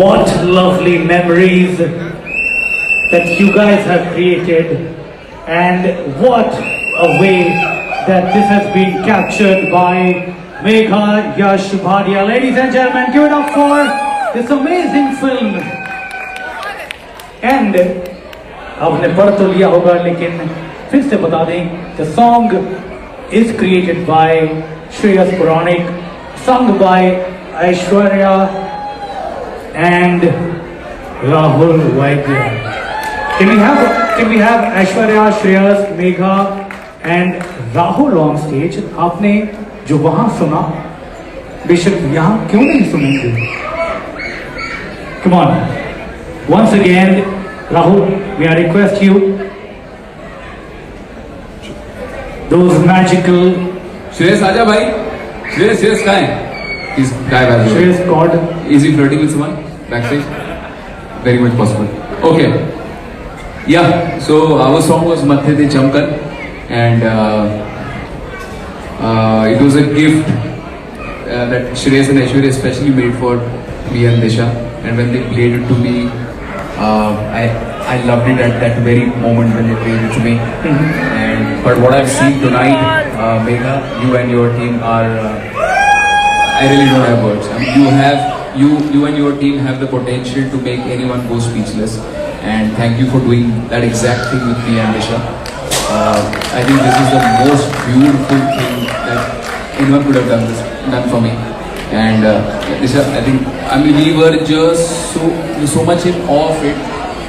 What lovely memories that you guys have created, and what a way that this has been captured by Megha Yash Bhatia. Ladies and gentlemen, give it up for this amazing film. And आपने पढ़ तो लिया होगा, लेकिन फिर से बता दें, the song is created by Shreyas Puranik, sung by Aishwarya and Rahul Vaidya. Can we have Aishwarya, Shreyas, Megha and Rahul on stage? आपने जो वहाँ सुना, बेशक यहाँ क्यों नहीं सुनेंगे? Come on. Once again, Rahul, may I request you? Those magical. Shreyas, आजा भाई. Shreyas कहाँ है? He's guy by the way. Shreyas God. Is he flirting with someone backstage? Very much possible. Okay. Yeah. So our song was Mathe De Chamkar, and it was a gift that Shreyas and Aishwarya especially made for me and Disha. And when they played it to me, I loved it at that very moment when they played it to me. And but what I've seen tonight, Megha, you and your team are. I really don't have words. I mean, you and your team have the potential to make anyone go speechless. And thank you for doing that exact thing with me and Disha. I think this is the most beautiful thing that anyone could have done for me. And Disha, I mean, we were just so much in awe of it,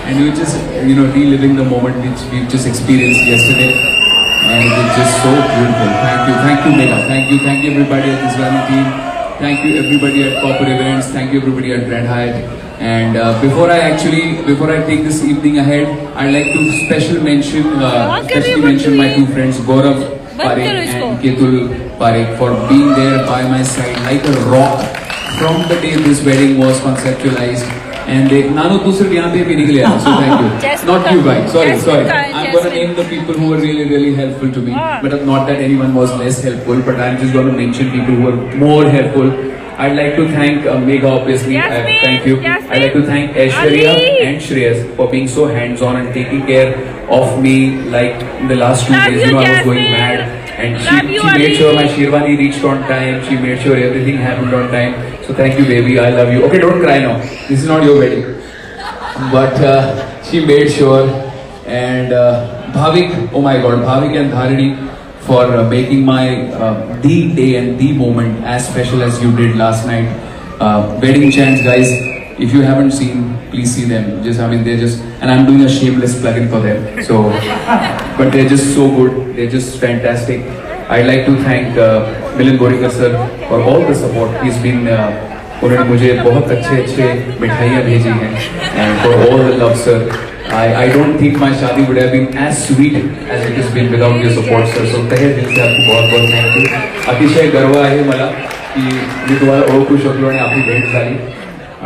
and we were just reliving the moment which we've just experienced yesterday, and it was just so beautiful. Thank you, Megha. Thank you, everybody at this Valley team. Thank you, everybody at Copper Events. Thank you, everybody at Grand Hyatt. And before I take this evening ahead, I'd like to especially mention my two friends, Gaurav Parekh and Ketul Parekh, for being there by my side like a rock from the day this wedding was conceptualized. And Nano, tu sirf yahan pe bhi nikle aaya, so thank you. Not you guys, sorry. I'm gonna name the people who were really helpful to me, but not that anyone was less helpful, but I'm just gonna mention people who were more helpful. I'd like to thank Megha, obviously. Thank you. I'd like to thank Aishwarya and Shreyas for being so hands-on and taking care of me like in the last 2 days. I was going mad. And she made sure my Shirwani reached on time. She made sure everything happened on time. So thank you, baby. I love you. Okay, don't cry now. This is not your wedding. But she made sure. And Bhavik, oh my God, Bhavik and Dharini, for making my the day and the moment as special as you did last night. Wedding Chants, guys, if you haven't seen, please see them. And I'm doing a shameless plug-in for them. So, but they're just so good. They're just fantastic. I'd like to thank Milind Gorikar sir for all the support. He's been, उन्होंने मुझे बहुत अच्छे मिठाइयाँ भेजी हैं, and for all the love, sir. I don't think my शादी would have been as sweet as it has been without your support, sir. So तहे दिल से आपको बहुत thank you. अतिशय गर्व आहे मला की मी तुम्हाला ओळखू शकलो आणि आपली भेट झाली.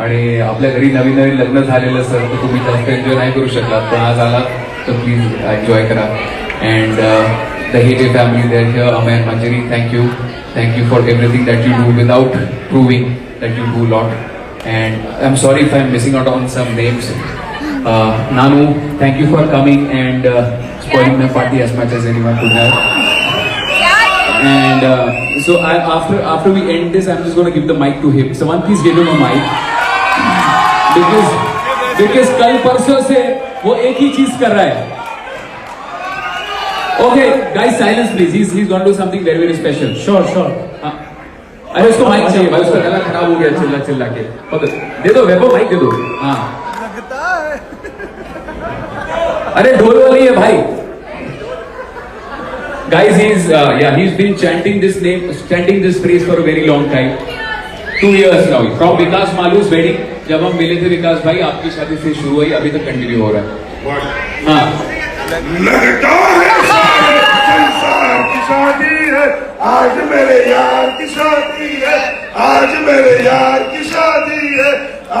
आणि आपल्या घरी नवीन लग्न झालेलं सर, तर तुम्ही जास्त एन्जॉय नाही करू शकलात, पण आज आला तर प्लीज एन्जॉय करा. अँड द हेजे family there here, Amay and Manjari, thank you for everything that you do without proving that you do a lot. And I'm sorry if I'm missing out on some names. Nanu, thank you for coming and spoiling my party as much as anyone could have. And so after we end this, I'm just going to give the mic to him. Someone please give him a mic. Because कल परसों से वो एक ही चीज कर रहा है. Okay, guys, silence please. He's going to do something very special. Sure. अरे उसको माइक चाहिए भाई, उसका गला खराब हो गया चिल्ला के. दे दो वेबो, माइक दे दो. हाँ. अरे ढोल वाली है भाई. Guys, he's been chanting this phrase for a very long time. 2 years now. From Vikas Malu's wedding, जब हम मिले थे विकास भाई, आपकी शादी से शुरू हुई, अभी तक कंटिन्यू हो रहा है. हाँ. लगता है संसार की शादी है, आज मेरे यार की शादी है, आज मेरे यार की शादी है,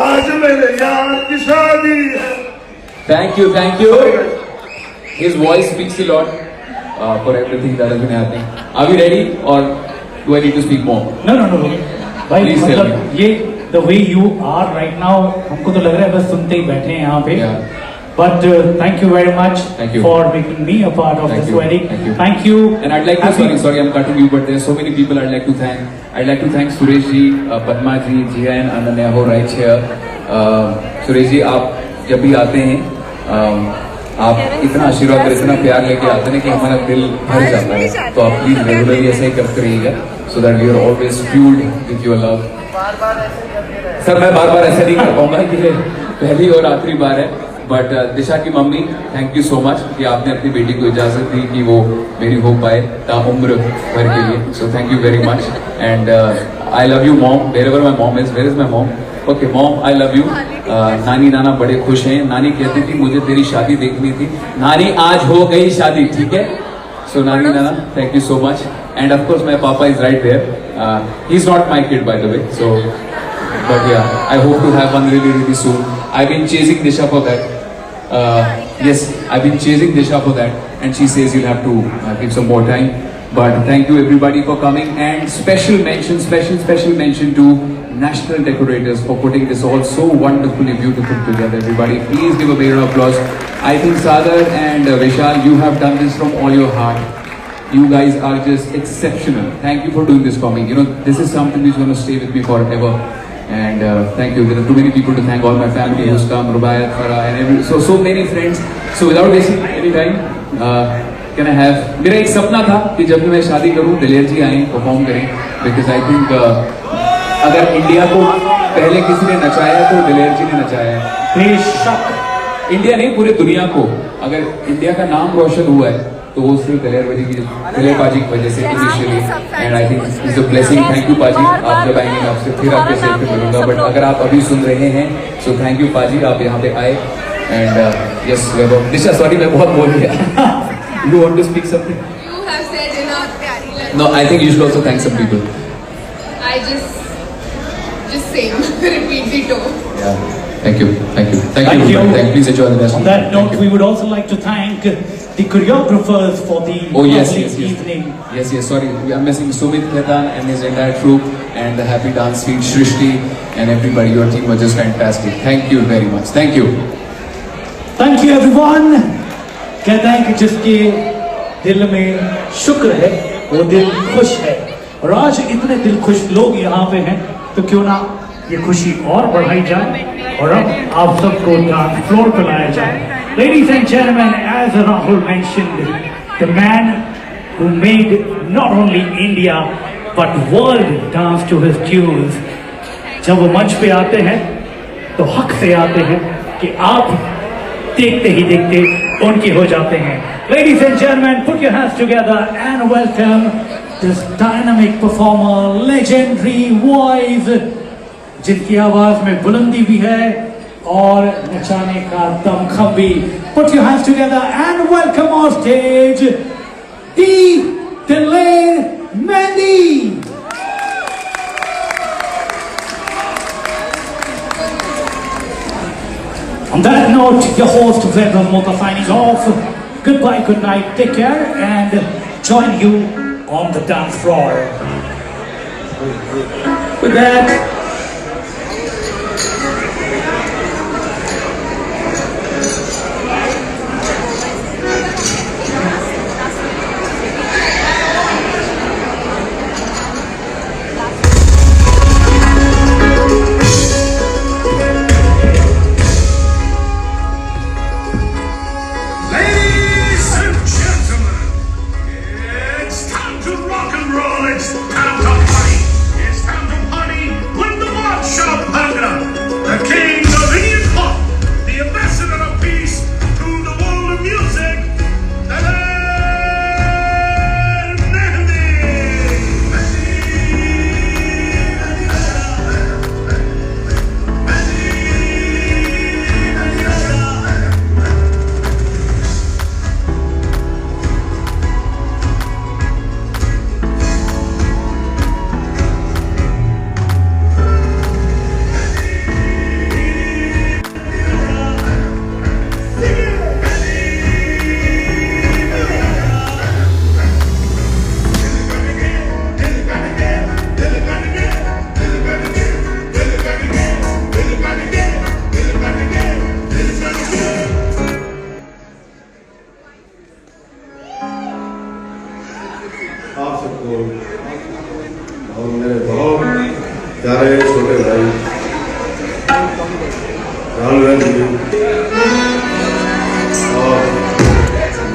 आज मेरे यार की शादी है. Thank you. His voice speaks a lot for everything that has been happening. Are we ready or do I need to speak more? No. भाई Please tell मतलब the way you are right now, हमको तो लग रहा है बस सुनते ही बैठे हैं यहाँ पे. Yeah. But thank you very much Thank you. for making me a part of Thank this you. wedding. Thank you. Thank you. And I'd like to, sorry, I'm cutting you, but there's so many people I'd like to thank. I'd like to thank Suresh ji, Padma ji, Jia and Ananya who right here. Suresh ji, आप जब भी आते हैं, आप इतना आशीर्वाद और इतना प्यार लेके आते हैं कि हमारा दिल भर जाता है. तो आप प्लीज रेगुलरली ऐसे ही करते रहिएगा, so that we are always fueled with your love. Sir मैं बार बार ऐसे नहीं कर पाऊंगा, ये पहली और आखिरी बार है. बट दिशा की mummy, thank you so much कि आपने अपनी बेटी को इजाजत दी कि वो मेरी हो पाए ताउम्र भर के लिए. So thank you very much and I love you mom. Where my mom is, where is my mom? Okay mom, I love you. नानी नाना बड़े खुश हैं. नानी कहती थी मुझे तेरी शादी देखनी थी. नानी आज हो गई शादी, ठीक है? सो नानी नाना, thank you so much. And of course my papa is right there. He is not my kid by the way, so but yeah, I hope to have one really really soon. I've been chasing Disha for that. Yes, I've been chasing Disha for that, and she says you'll have to give some more time. But thank you everybody for coming, and special mention to National Decorators for putting this all so wonderfully beautiful together. Everybody, please give a big round of applause. I think Sagar and Vishal, you have done this from all your heart. You guys are just exceptional. Thank you for doing this for me. You know, this is something which is going to stay with me forever. And thank you. There are too many people to thank. All my family who's come, Rubaiyat, Farah, and so many friends. So without wasting any time, can I have? मेरा एक सपना था कि जब भी मैं शादी करूं, दिलेर जी आएं, परफॉर्म करें. Because I think अगर इंडिया को पहले किसी ने नचाया तो दिलेर जी ने नचाया है. बेशक. इंडिया नहीं, पूरी दुनिया को. अगर इंडिया का नाम रोशन हुआ है तो वो सिर्फ दिलेर पाजी की वजह से initially. And I think is a blessing. Thank you पाजी. आप जब आएंगे आपसे फिर आपके सेल पे मिलूंगा. बट अगर आप अभी सुन रहे हैं सो थैंक यू पाजी, आप यहाँ पे आए. एंड यस दिशा, सॉरी मैं बहुत बोल गया. You want to speak something? You have said enough. No, I think you should also thank some people. I just same. Repeat the tone. Yeah. Thank you. Thank you. Please enjoy the rest. On that note, we would also like to thank the choreographers for the lovely evening. Yes. Sorry, we are missing Sumit Khaitan and his entire troupe, and the Happy Dance Feed, Shrishti, and everybody. Your team was just fantastic. Thank you very much. Thank you. Thank you everyone. कहते हैं कि जिसके दिल में शुक्र है वो दिल खुश है. और आज इतने दिल खुश लोग यहाँ पे हैं, तो क्यों ना ये खुशी और बढ़ाई जाए और अब आप सबको डांस फ्लोर पर लाया जाए. Ladies and gentlemen, as Rahul mentioned, the man who made not only India but world dance to his tunes. जब वो मंच पे आते हैं तो हक से आते हैं कि आप देखते ही देखते उनके हो जाते हैं. Ladies and gentlemen, put your hands together and welcome this dynamic performer, legendary voice, जिनकी आवाज में बुलंदी भी है और नचाने का दमखम भी. Put your hands together and welcome on stage Dileer Mehndi. On that note, your host Vedram Mota signing off. Goodbye, good night, take care, and join you on the dance floor. With that, Ladies and gentlemen, it's time to rock and roll. It's time to party. It's time to party with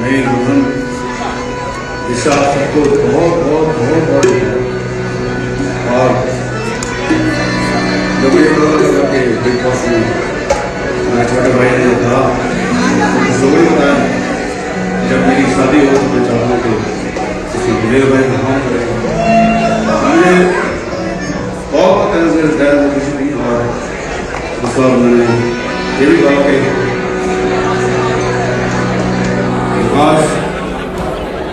मेरी दुल्हन दिशा सबको बहुत बहुत बहुत बहुत दिया। और जब ये पता लगा कि बिग बॉस में मेरे छोटे भाई ने जो कहा तो लोगों ने बताया जब मेरी शादी हो तो मैं चाहता हूँ कि किसी मेरे भाई का काम करेगा। मैंने बहुत तरह से डर कुछ नहीं हुआ है। उस बार मैंने ये भी कहा कि आज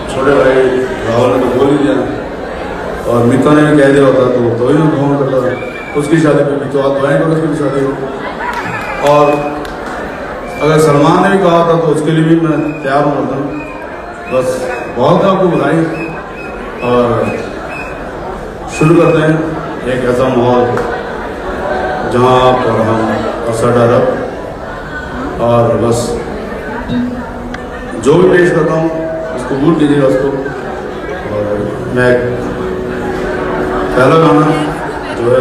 छोटे भाई राहुल ने तो बोल ही दिया और मित्रा ने भी कह दिया होता तो ही मैं भ्रमण करता था उसकी शादी पे भी। तो आप दुआएं करो उसकी भी शादी हो। और अगर सलमान ने भी कहा था तो उसके लिए भी मैं तैयार हूँ एकदम। बस बहुत आपको बुलाई और शुरू करते हैं एक ऐसा माहौल जहाँ आप और हम और साडा रब और बस जो भी पेश करता हूँ उसको कबूल कीजिएगा उसको। और मैं पहला गाना जो है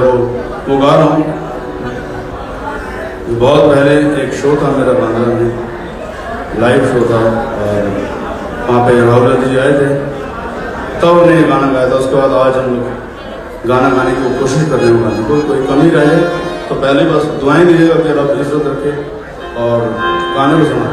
वो गा रहा हूँ। बहुत पहले एक शो था मेरा बांद्रा में, लाइव शो था और वहाँ पे राहुल जी आए थे तब उन्हें गाना गाया था। उसके बाद आज हम लोग गाना गाने की कोशिश कर रहे हैं। गाने को कोई कमी रहे तो पहले बस दुआएं दीजिएगा कि आप इज्जत रखें और गाने को सुना।